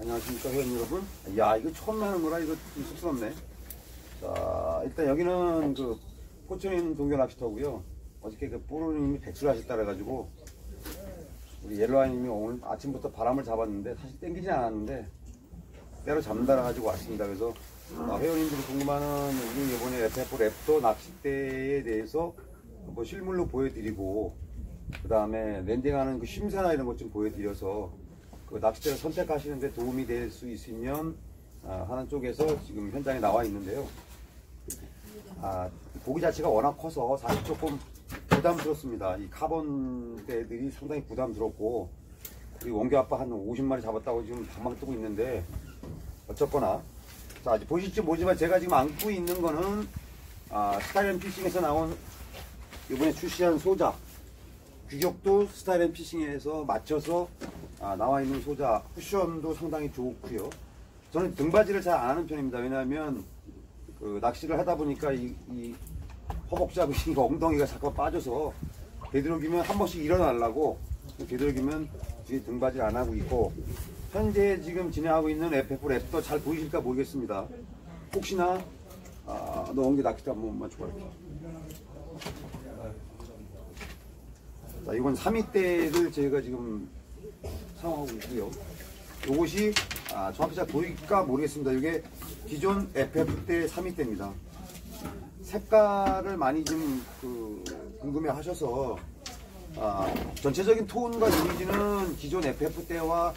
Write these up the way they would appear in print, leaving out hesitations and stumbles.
안녕하십니까 회원 여러분. 야, 이거 처음 하는 거라 이거 좀 쑥스럽네. 자, 일단 여기는 그 포천에 있는 동교 낚시터고요. 어저께 그 뽀로님이 백수를 하셨다 그래가지고 우리 옐로아님이 오늘 아침부터 바람을 잡았는데 사실 땡기진 않았는데 때로 잠달아 가지고 왔습니다. 그래서 회원님들이 궁금해하는 우리 이번에 FF 랩도 낚싯대에 대해서 뭐 실물로 보여드리고, 그 다음에 랜딩하는 그 심사나 이런 것 좀 보여드려서 그 낚싯대를 선택하시는데 도움이 될 수 있으면 하는 쪽에서 지금 현장에 나와 있는데요. 고기 자체가 워낙 커서 사실 조금 부담스럽습니다. 이 카본대들이 상당히 부담스럽고, 우리 원교 아빠 한 50마리 잡았다고 지금 방방 뜨고 있는데, 어쨌거나 자, 보실지 모르지만 제가 지금 안고 있는 거는 스타일앤 피싱에서 나온 이번에 출시한 소자, 규격도 스타일앤 피싱에서 맞춰서 나와 있는 소자, 쿠션도 상당히 좋고요. 저는 등받이를 잘 안 하는 편입니다. 왜냐하면 그 낚시를 하다 보니까 이 허벅지 엉덩이가 자꾸 빠져서 되도록이면 한 번씩 일어나려고 되도록이면 뒤에 등받이를 안 하고 있고, 현재 지금 진행하고 있는 FF 랩도 잘 보이실까 모르겠습니다. 혹시나 넣은 낚싯대 한 번만 줘볼게요. 자, 이건 3위대를 저희가 지금 사용하고 있고요. 이것이 정확히 잘 보일까 모르겠습니다. 이게 기존 FF대 3위대입니다. 색깔을 많이 좀 궁금해 하셔서 전체적인 톤과 이미지는 기존 FF 때와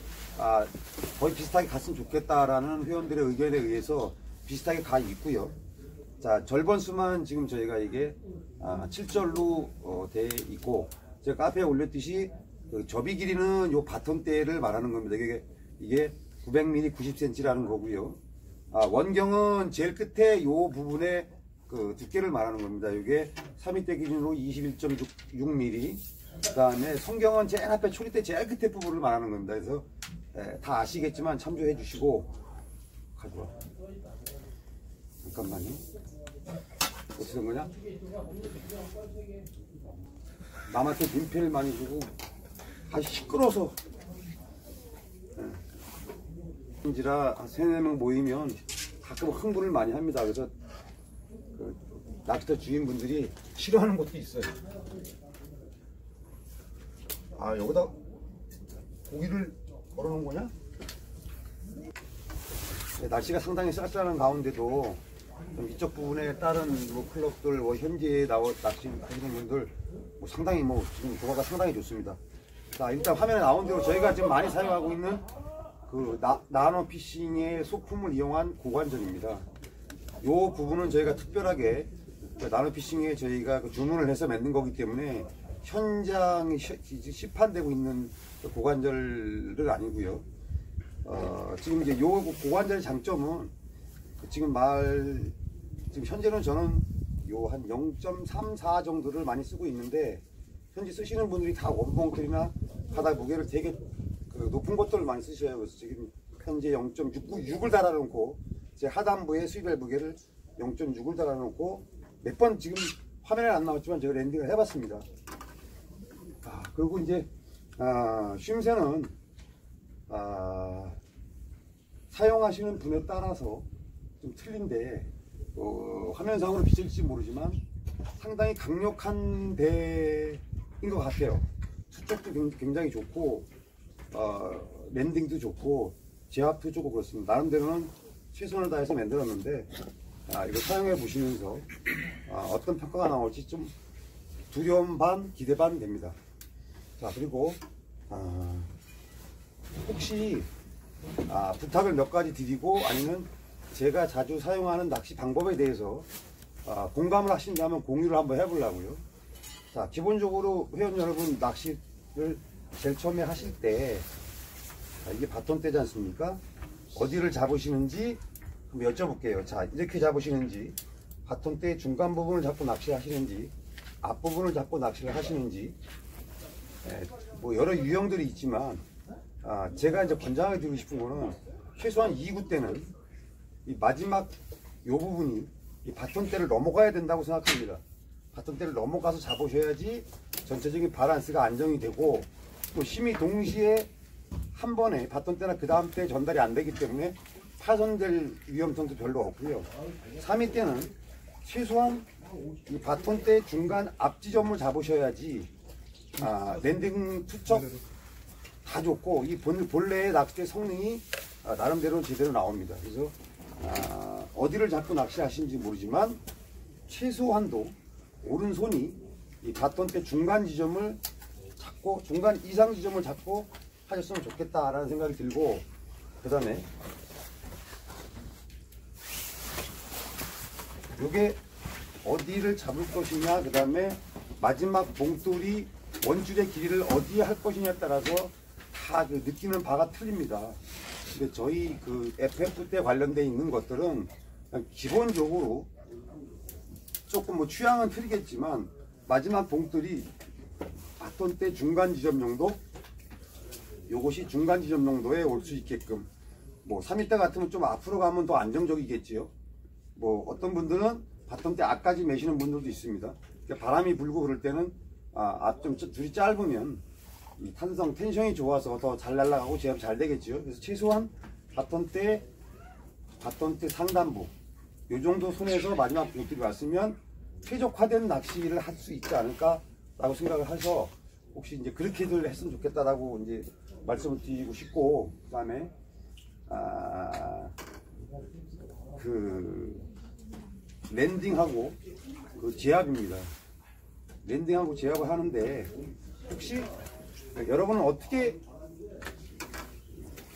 거의 비슷하게 갔으면 좋겠다라는 회원들의 의견에 의해서 비슷하게 가 있고요. 자, 절번수만 지금 저희가 이게 7절로 돼 있고, 제가 카페에 올렸듯이 그 접이 길이는 요 바톤대를 말하는 겁니다. 이게 900mm 90cm라는 거고요. 원경은 제일 끝에 요 부분에 그 두께를 말하는 겁니다. 이게 3위대 기준으로 21.6mm. 그 다음에 성경은 제일 앞에 초리대 제일 끝에 부분을 말하는 겁니다. 그래서 다 아시겠지만 참조해 주시고. 가져와. 잠깐만요. 어떻게 된 거냐? 남한테 민폐를 많이 주고 아주 시끄러워서. 인지라 3-4명 모이면 가끔 흥분을 많이 합니다. 그래서 그 낚시터 주인분들이 싫어하는 것도 있어요. 여기다 고기를 걸어놓은 거냐? 날씨가 상당히 쌀쌀한 가운데도 좀 이쪽 부분에 다른 클럽들, 현지에 낚시 하시는 분들 상당히 지금 조화가 상당히 좋습니다. 자, 일단 화면에 나온 대로 저희가 지금 많이 사용하고 있는 그 나노 피싱의 소품을 이용한 고관절입니다. 이 부분은 저희가 특별하게 나노 피싱에 저희가 주문을 해서 만든 거기 때문에 현장에 시판되고 있는 고관절은 아니고요. 지금 이제 요 고관절의 장점은 지금 현재는 저는 요 한 0.34 정도를 많이 쓰고 있는데, 현재 쓰시는 분들이 다 원봉틀이나 바닥 무게를 되게 높은 것들을 많이 쓰셔요. 그래서 지금 현재 0.6을 달아놓고 제 하단부에 수입벨 무게를 0.6을 달아놓고 몇 번 지금 화면에 안 나왔지만 제가 랜딩을 해봤습니다. 그리고 이제 쉼새는 사용하시는 분에 따라서 좀 틀린데 화면상으로 비칠지 모르지만 상당히 강력한 배인 것 같아요. 수쪽도 굉장히 좋고 랜딩도 좋고 제압도 좋고 그렇습니다. 나름대로는 최선을 다해서 만들었는데 이거 사용해 보시면서 어떤 평가가 나올지 좀 두려움 반 기대 반 됩니다. 자, 그리고 혹시 부탁을 몇 가지 드리고, 아니면 제가 자주 사용하는 낚시 방법에 대해서 공감을 하신다면 공유를 한번 해보려고요. 자, 기본적으로 회원 여러분 낚시를 제일 처음에 하실 때 이게 바톤대지 않습니까? 어디를 잡으시는지 한번 여쭤볼게요. 자, 이렇게 잡으시는지, 바톤대 중간 부분을 잡고 낚시하시는지, 앞부분을 잡고 낚시를 하시는지, 여러 유형들이 있지만 제가 이제 권장해 드리고 싶은 거는 최소한 2구 때는 이 마지막 요 부분이 이 바톤대를 넘어가야 된다고 생각합니다. 바톤대를 넘어가서 잡으셔야지 전체적인 바란스가 안정이 되고, 또 힘이 동시에 한 번에 봤던 때나 그 다음 때 전달이 안 되기 때문에 파손될 위험성도 별로 없고요. 3위 때는 최소한 이 바톤 때 중간 앞지점을 잡으셔야지 랜딩 투척 다 좋고 이 본래의 낚싯대 성능이 나름대로 제대로 나옵니다. 그래서 어디를 잡고 낚시하시는지 모르지만 최소한도 오른손이 이 바톤 때 중간 지점을 잡고 중간 이상 지점을 잡고 하셨으면 좋겠다라는 생각이 들고, 그 다음에 요게 어디를 잡을 것이냐, 그 다음에 마지막 봉돌이 원줄의 길이를 어디에 할 것이냐에 따라서 다 그 느끼는 바가 틀립니다. 근데 저희 그 FF 때 관련돼 있는 것들은 그냥 기본적으로 조금 뭐 취향은 틀리겠지만 마지막 봉돌이 바톤 때 중간 지점 정도, 요것이 중간 지점 정도에 올 수 있게끔, 뭐 3일 때 같으면 좀 앞으로 가면 더 안정적이겠지요. 뭐 어떤 분들은 바톤 때 앞까지 매시는 분들도 있습니다. 그러니까 바람이 불고 그럴 때는 좀 줄이 짧으면 이 텐션이 좋아서 더 잘 날아가고 제압 잘 되겠죠. 그래서 최소한 바톤 때 상단부 요 정도 손에서 마지막 봉돌이 왔으면 최적화된 낚시를 할 수 있지 않을까라고 생각을 해서 혹시 이제 그렇게들 했으면 좋겠다라고 이제 말씀을 드리고 싶고, 그다음에 그 랜딩하고 그 제압입니다. 랜딩하고 제압을 하는데 혹시 여러분은 어떻게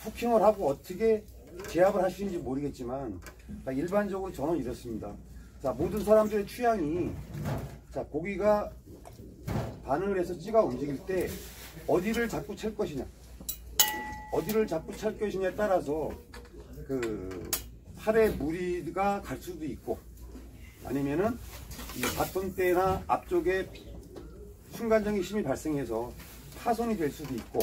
후킹을 하고 어떻게 제압을 하시는지 모르겠지만 일반적으로 저는 이렇습니다. 자, 모든 사람들의 취향이, 자, 고기가 반응을 해서 찌가 움직일 때 어디를 자꾸 찰 것이냐, 어디를 자꾸 찰 것이냐에 따라서 그 팔에 무리가 갈 수도 있고, 아니면은 이 바톤대나 앞쪽에 순간적인 힘이 발생해서 파손이 될 수도 있고,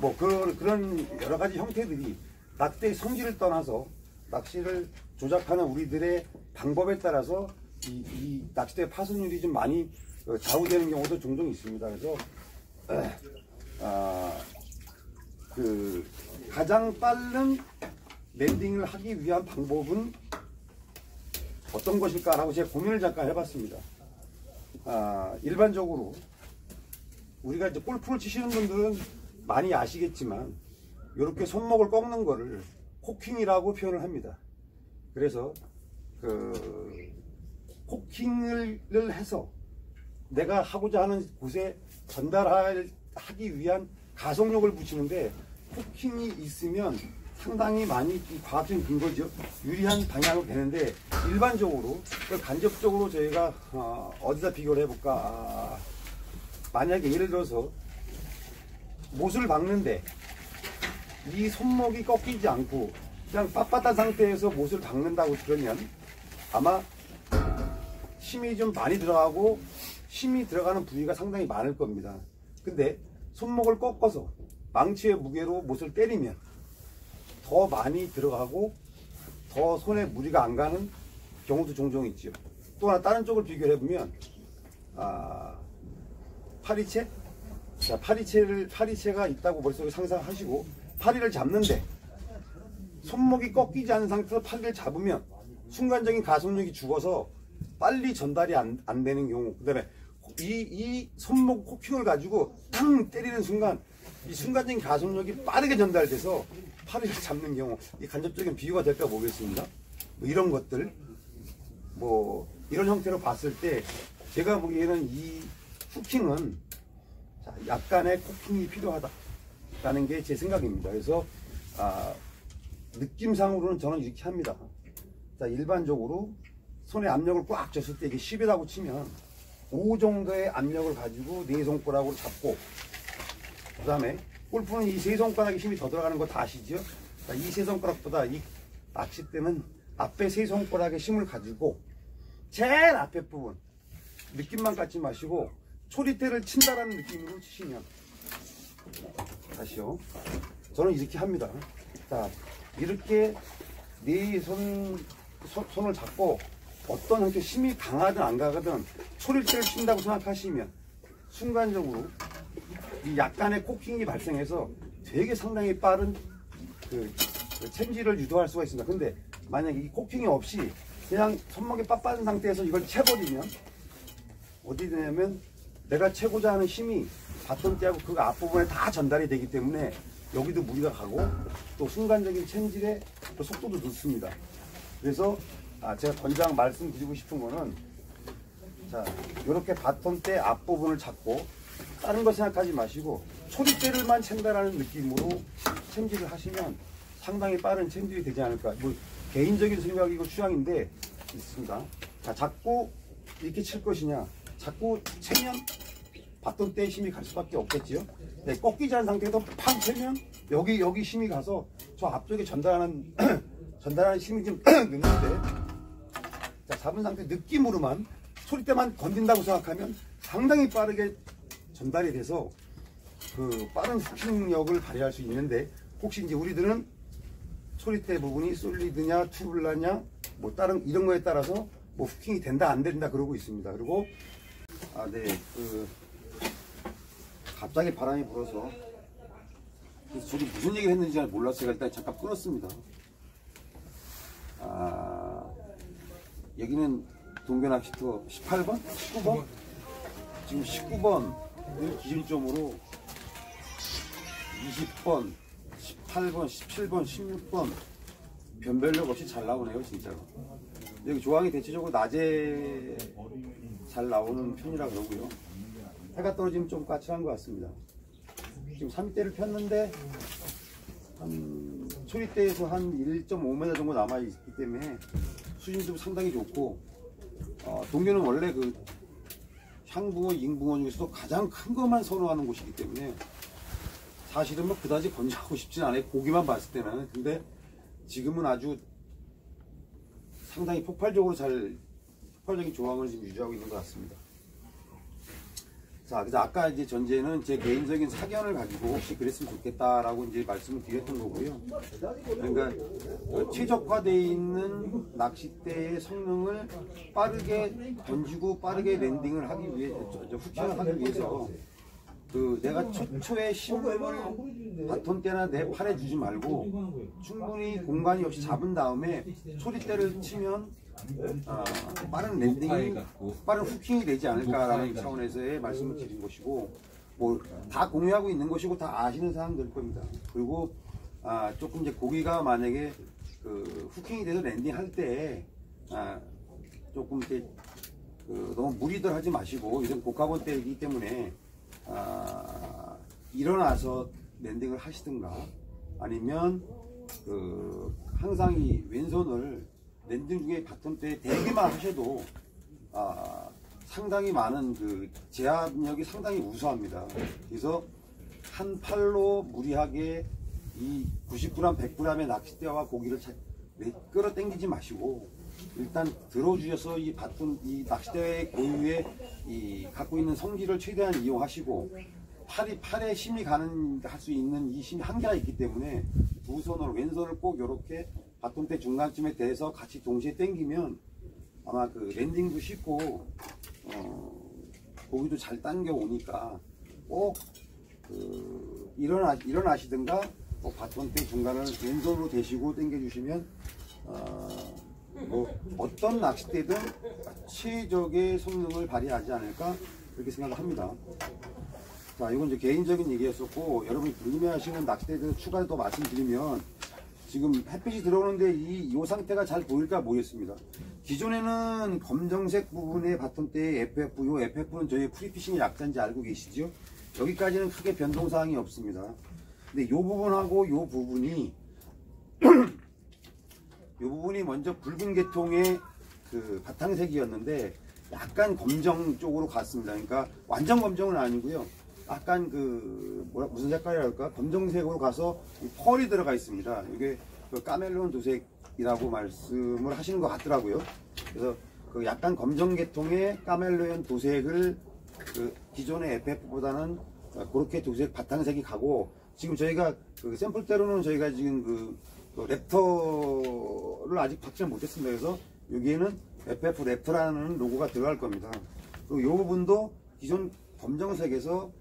뭐 그런 여러 가지 형태들이 낚시의 성질을 떠나서 낚시를 조작하는 우리들의 방법에 따라서 이 낚싯대 파손율이 좀 많이 좌우되는 경우도 종종 있습니다. 그래서 그 가장 빠른 랜딩을 하기 위한 방법은 어떤 것일까라고 제가 고민을 잠깐 해봤습니다. 일반적으로 우리가 이제 골프를 치시는 분들은 많이 아시겠지만 이렇게 손목을 꺾는 거를 코킹이라고 표현을 합니다. 그래서 그 코킹을 해서 내가 하고자 하는 곳에 전달하기 위한 가속력을 붙이는데 코킹이 있으면 상당히 많이 과학적인 근거죠. 유리한 방향으로 되는데, 일반적으로 간접적으로 저희가 어디다 비교를 해볼까. 만약에 예를 들어서 못을 박는데 이 손목이 꺾이지 않고 그냥 빳빳한 상태에서 못을 박는다고 그러면 아마 힘이 좀 많이 들어가고 힘이 들어가는 부위가 상당히 많을 겁니다. 근데 손목을 꺾어서 망치의 무게로 못을 때리면 더 많이 들어가고 더 손에 무리가 안 가는 경우도 종종 있죠. 또 하나 다른 쪽을 비교를 해보면 파리채? 자, 파리채가 있다고 벌써 상상하시고, 파리를 잡는데 손목이 꺾이지 않은 상태에서 파리를 잡으면 순간적인 가속력이 죽어서 빨리 전달이 안 되는 경우, 그 다음에 이 손목 코킹을 가지고 탕 때리는 순간 이 순간적인 가속력이 빠르게 전달돼서 파리를 잡는 경우, 이 간접적인 비유가 될까 모르겠습니다. 뭐 이런 것들, 뭐 이런 형태로 봤을 때 제가 보기에는 이 후킹은 약간의 코킹이 필요하다라는 게 제 생각입니다. 그래서 느낌상으로는 저는 이렇게 합니다. 자, 일반적으로 손에 압력을 꽉 줬을 때 이게 10이라고 치면 5 정도의 압력을 가지고 4손가락으로 잡고, 그 다음에 골프는 이 3손가락에 힘이 더 들어가는 거 다 아시죠? 자, 이 3손가락보다 이 낚싯대는 앞에 3손가락에 힘을 가지고 제일 앞에 부분 느낌만 갖지 마시고 초리대를 친다라는 느낌으로 치시면, 다시요, 저는 이렇게 합니다. 자, 이렇게 네 손을 잡고 어떤 형태 힘이 강하든 안 강하든 초리대를 친다고 생각하시면 순간적으로 이 약간의 코킹이 발생해서 되게 상당히 빠른 그 챔질을 유도할 수가 있습니다. 근데 만약에 이 코킹이 없이 그냥 손목이 빳빳한 상태에서 이걸 채버리면 어디 되냐면 내가 채고자 하는 힘이 바톤대하고 그 앞부분에 다 전달이 되기 때문에 여기도 무리가 가고 또 순간적인 챔질의 또 속도도 늦습니다. 그래서 제가 권장 말씀드리고 싶은 거는 자 이렇게 바톤대 앞부분을 잡고 다른 거 생각하지 마시고 소리대를만 챈다라는 느낌으로 챔질을 하시면 상당히 빠른 챔질이 되지 않을까. 뭐 개인적인 생각이고 취향인데 있습니다. 자 자꾸 이렇게 칠 것이냐, 자꾸 채면 바톤대에 힘이 갈 수밖에 없겠지요. 네, 꺾이지 않은 상태에서 팡 채면 여기 힘이 가서 저 앞쪽에 전달하는 힘이 좀 늦는데 자 잡은 상태 느낌으로만 소리대만 건든다고 생각하면 상당히 빠르게 전달이 돼서 그 빠른 후킹력을 발휘할 수 있는데 혹시 이제 우리들은 소리대 부분이 솔리드냐 투블라냐 뭐 다른 이런 거에 따라서 뭐 후킹이 된다 안 된다 그러고 있습니다. 그리고 갑자기 바람이 불어서 그래서 저도 무슨 얘기를 했는지 잘 몰랐어요. 일단 잠깐 끊었습니다. 여기는 동계낚시터 18번? 19번? 지금 19번을 기준점으로 20번, 18번, 17번, 16번 변별력 없이 잘 나오네요, 진짜로. 여기 조항이 대체적으로 낮에 잘 나오는 편이라 그러고요. 해가 떨어지면 좀 까칠한 것 같습니다. 지금 3대를 폈는데 한 소리대에서 한 1.5m 정도 남아있기 때문에 수심도 상당히 좋고 동계는 원래 그 향붕어, 잉붕어 중에서도 가장 큰 것만 선호하는 곳이기 때문에 사실은 뭐 그다지 건조하고 싶진 않아요. 고기만 봤을 때는. 근데 지금은 아주 상당히 폭발적인 조항을 지금 유지하고 있는 것 같습니다. 자, 그래서 아까 이제 전제는 제 개인적인 사견을 가지고 혹시 그랬으면 좋겠다라고 이제 말씀을 드렸던 거고요. 그러니까 최적화되어 있는 낚싯대의 성능을 빠르게 던지고 빠르게 랜딩을 하기 위해, 후킹을 하기 위해서 내가 최초의 힘을 바톤대나 내 팔에 주지 말고 충분히 공간이 없이 잡은 다음에 소리대를 치면 빠른 랜딩이, 빠른 후킹이 되지 않을까라는 차원에서의 말씀을 드린 것이고, 뭐 다 공유하고 있는 것이고 다 아시는 사항들 겁니다. 그리고 조금 이제 고기가 만약에 후킹이 돼서 랜딩 할 때 조금 이렇게 너무 무리들 하지 마시고, 이런 고가본대이기 때문에 일어나서 랜딩을 하시든가 아니면 항상 이 왼손을 랜딩 중에 바톤대에 대기만 하셔도 상당히 많은 제압력이 상당히 우수합니다. 그래서 한 팔로 무리하게 이 90g, 100g의 낚싯대와 고기를 끌어 당기지 마시고 일단 들어주셔서 이 낚싯대의 고유의 갖고 있는 성질을 최대한 이용하시고 팔에 힘이 할 수 있는 이 힘이 한계가 있기 때문에 두 손으로 왼손을 꼭 이렇게 바톤대 중간쯤에 대서 같이 동시에 당기면 아마 랜딩도 쉽고 고기도 잘 당겨 오니까 꼭 일어나시든가 바톤대 중간을 왼손으로 대시고 당겨 주시면 어떤 낚싯대든 최적의 성능을 발휘하지 않을까 그렇게 생각을 합니다. 자, 이건 이제 개인적인 얘기였었고, 여러분이 궁금해하시는 낚싯대들 추가로 또 말씀드리면, 지금 햇빛이 들어오는데 이 상태가 잘 보일까 모르겠습니다. 기존에는 검정색 부분의 바톤대의 FF, 요 FF는 저희 프리피싱의 약자인지 알고 계시죠? 여기까지는 크게 변동사항이 없습니다. 근데 요 부분하고 요 부분이 이 부분이 먼저 붉은 계통의 바탕색이었는데 약간 검정 쪽으로 갔습니다. 그러니까 완전 검정은 아니고요. 약간 무슨 색깔이랄까? 검정색으로 가서 펄이 들어가 있습니다. 이게 까멜론 도색이라고 말씀을 하시는 것 같더라고요. 그래서 약간 검정 계통의 까멜론 도색을 기존의 FF보다는 그렇게 도색 바탕색이 가고, 지금 저희가 샘플대로는 저희가 지금 랩터를 아직 받지는 못했습니다. 그래서 여기에는 FF 랩터라는 로고가 들어갈 겁니다. 그리고 이 부분도 기존 검정색에서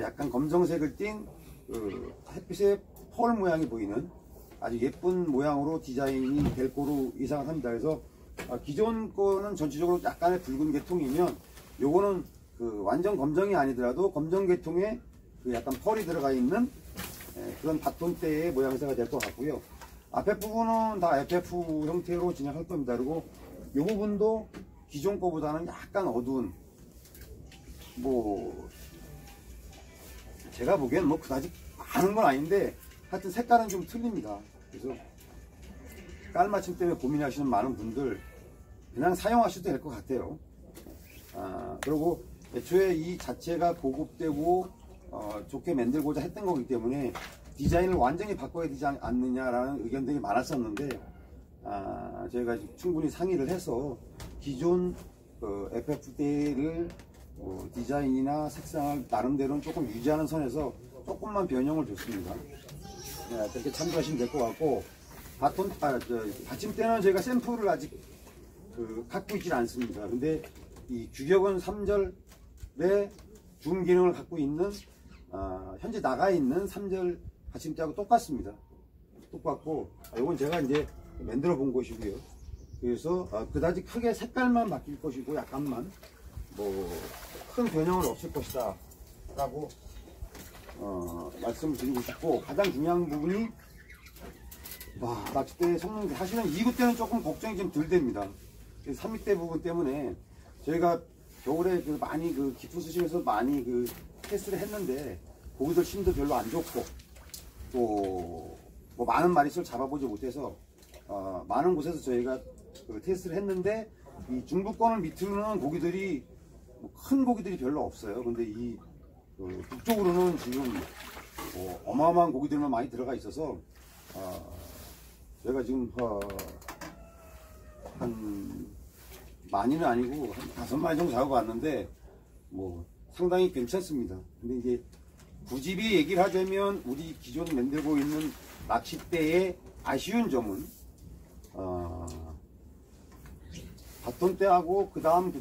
약간 검정색을 띤 햇빛에 펄 모양이 보이는 아주 예쁜 모양으로 디자인이 될 거로 예상을 합니다. 그래서 기존 거는 전체적으로 약간의 붉은 계통이면 요거는 완전 검정이 아니더라도 검정 계통에 약간 펄이 들어가 있는 그런 바톤대의 모양새가 될 것 같고요. 앞에 부분은 다 FF 형태로 진행할 겁니다. 그리고 이 부분도 기존 거보다는 약간 어두운, 뭐 제가 보기엔 뭐 그다지 많은 건 아닌데 하여튼 색깔은 좀 틀립니다. 그래서 깔맞춤 때문에 고민하시는 많은 분들 그냥 사용하셔도 될 것 같아요. 그리고 애초에 이 자체가 고급되고 좋게 만들고자 했던 거기 때문에 디자인을 완전히 바꿔야 되지 않느냐라는 의견들이 많았었는데 저희가 충분히 상의를 해서 기존 FF대를 디자인이나 색상을 나름대로는 조금 유지하는 선에서 조금만 변형을 줬습니다. 그렇게 참고하시면 될 것 같고, 받침대는 저희가 샘플을 아직 갖고 있지는 않습니다. 근데 이 규격은 3절의 줌 기능을 갖고 있는 현재 나가 있는 3절 받침대하고 똑같습니다. 똑같고, 이건 제가 이제 만들어 본 것이고요. 그래서 그다지 크게 색깔만 바뀔 것이고 약간만 뭐 큰 변형은 없을 것이다 라고 말씀을 드리고 싶고, 가장 중요한 부분이 낚싯대 성능, 사실은 2구 때는 조금 걱정이 좀 덜 됩니다. 3밑대 부분 때문에 저희가 겨울에 많이 깊은 수심에서 많이 테스트를 했는데 고기들 힘도 별로 안 좋고 또 뭐 많은 마리수를 잡아보지 못해서 많은 곳에서 저희가 테스트를 했는데 이 중부권을 밑으로는 고기들이 큰 고기들이 별로 없어요. 근데 이 북쪽으로는 지금 어마어마한 고기들만 많이 들어가 있어서 제가 지금 한 많이는 아니고 한 5마리 정도 잡아봤는데 뭐 상당히 괜찮습니다. 근데 이제 굳이 얘기를 하자면 우리 기존 만들고 있는 낚싯대의 아쉬운 점은 바톤대하고 그 다음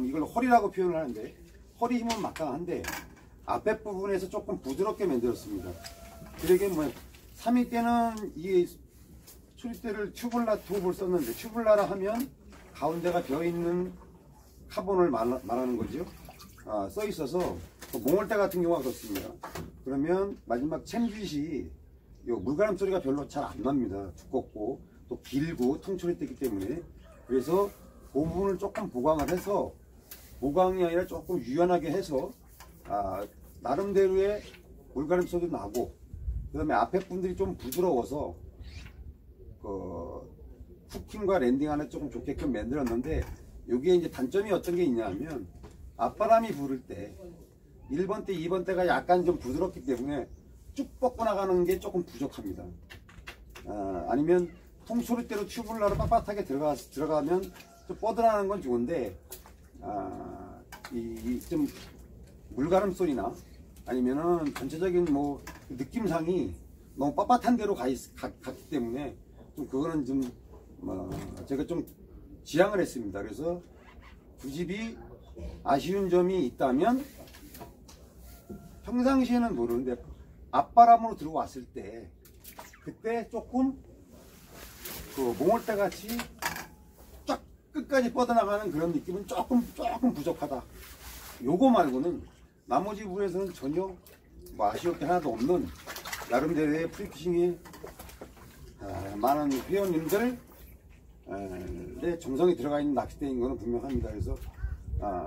이걸 허리라고 표현을 하는데, 허리 힘은 막강한데 앞에 부분에서 조금 부드럽게 만들었습니다. 그러게 뭐 3위대는 이 초리대를 튜블라 톱을 썼는데, 튜블라라 하면 가운데가 비어있는 카본을 말하는 거죠. 써 있어서 몽월대 같은 경우가 그렇습니다. 그러면 마지막 챔짓이 물가람 소리가 별로 잘 안 납니다. 두껍고 또 길고 통초리대이기 때문에. 그래서 그 부분을 조금 보강을 해서, 보강이 아니라 조금 유연하게 해서 나름대로의 물가람 소리도 나고, 그 다음에 앞에 분들이 좀 부드러워서 후킹과 랜딩하는 조금 좋게끔 만들었는데, 여기에 이제 단점이 어떤 게 있냐면 앞바람이 부를 때 1번대, 2번대가 약간 좀 부드럽기 때문에 쭉 뻗고 나가는 게 조금 부족합니다. 아니면 통소리대로 튜블라로 빳빳하게 들어가면 좀 뻗어나가는 건 좋은데, 좀 물가름 소리나 아니면은 전체적인 뭐 느낌상이 너무 빳빳한 데로 갔기 때문에 좀 그거는 좀 제가 좀 지양을 했습니다. 그래서 굳이 아쉬운 점이 있다면, 평상시에는 모르는데 앞바람으로 들어왔을 때 그때 조금 몽월대 같이 쫙 끝까지 뻗어나가는 그런 느낌은 조금 부족하다. 요거 말고는 나머지 부분에서는 전혀 뭐 아쉬울 게 하나도 없는 나름대로의 프리피싱에 많은 회원님들의 정성이 들어가 있는 낚싯대인 거는 분명합니다. 그래서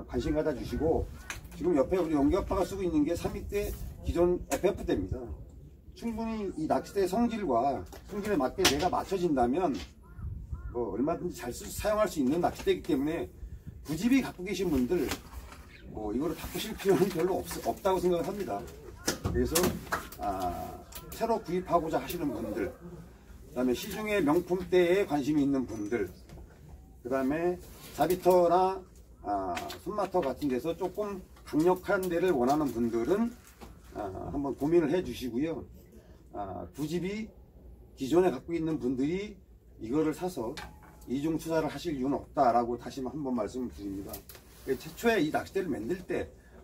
관심 가져주시고, 지금 옆에 우리 용기 아빠가 쓰고 있는 게 3위대 기존 FF대입니다. 충분히 이 낚싯대의 성질에 맞게 내가 맞춰진다면 뭐 얼마든지 잘 사용할 수 있는 낚싯대이기 때문에, 굳이 갖고 계신 분들 뭐 이거를 바꾸실 필요는 별로 없다고 생각을 합니다. 그래서 새로 구입하고자 하시는 분들, 그 다음에 시중의 명품대에 관심이 있는 분들, 그 다음에 자비터나 손마터 같은 데서 조금 강력한 데를 원하는 분들은 한번 고민을 해 주시고요. 굳이 기존에 갖고 있는 분들이 이거를 사서 이중 투자를 하실 이유는 없다라고 다시 한번 말씀을 드립니다. 최초에 이 낚싯대를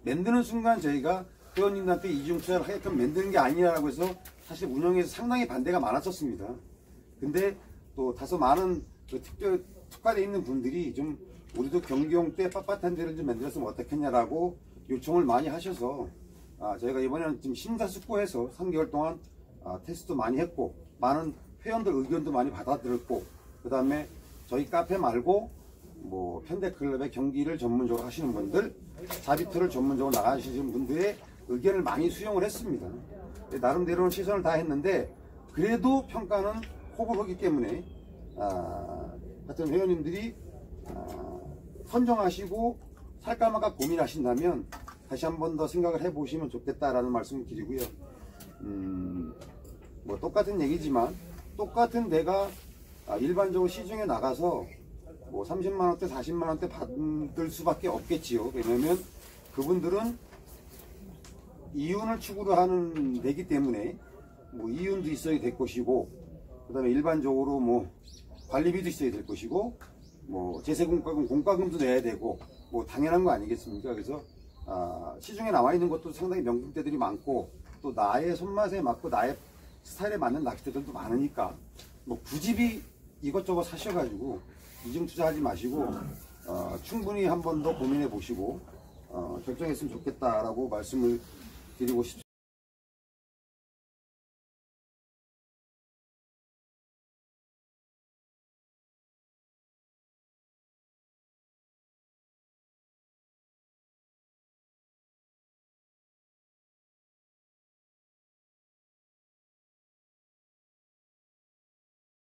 만드는 순간 저희가 회원님들한테 이중 투자를 하게끔 만드는 게 아니라고 해서 사실 운영에서 상당히 반대가 많았었습니다. 근데 또 다소 많은 그 특화되어 있는 분들이 좀 우리도 경기용 때 빳빳한 데를 좀 만들었으면 어떻겠냐라고 요청을 많이 하셔서 저희가 이번에는 지금 심사숙고해서 3개월 동안 테스트도 많이 했고 많은 회원들 의견도 많이 받아들였고 그 다음에 저희 카페 말고 뭐 현대클럽의 경기를 전문적으로 하시는 분들, 자비투를 전문적으로 나가시는 분들의 의견을 많이 수용을 했습니다. 나름대로는 최선을 다했는데 그래도 평가는 호불호기 때문에 하여튼 회원님들이 선정하시고 살까 말까 고민하신다면 다시 한 번 더 생각을 해보시면 좋겠다라는 말씀을 드리고요. 뭐 똑같은 얘기지만 똑같은 데가 일반적으로 시중에 나가서 뭐 30만원대 40만원대 받을 수밖에 없겠지요. 왜냐면 그분들은 이윤을 추구로 하는 데기 때문에 뭐 이윤도 있어야 될 것이고 그 다음에 일반적으로 뭐 관리비도 있어야 될 것이고 뭐 제세공과금 공과금도 내야 되고 뭐 당연한 거 아니겠습니까? 그래서 시중에 나와 있는 것도 상당히 명품대들이 많고 또 나의 손맛에 맞고 나의 스타일에 맞는 낚싯대들도 많으니까 뭐 굳이 이것저것 사셔가지고 이중 투자하지 마시고 충분히 한 번 더 고민해 보시고 결정했으면 좋겠다라고 말씀을 드리고 싶습니다.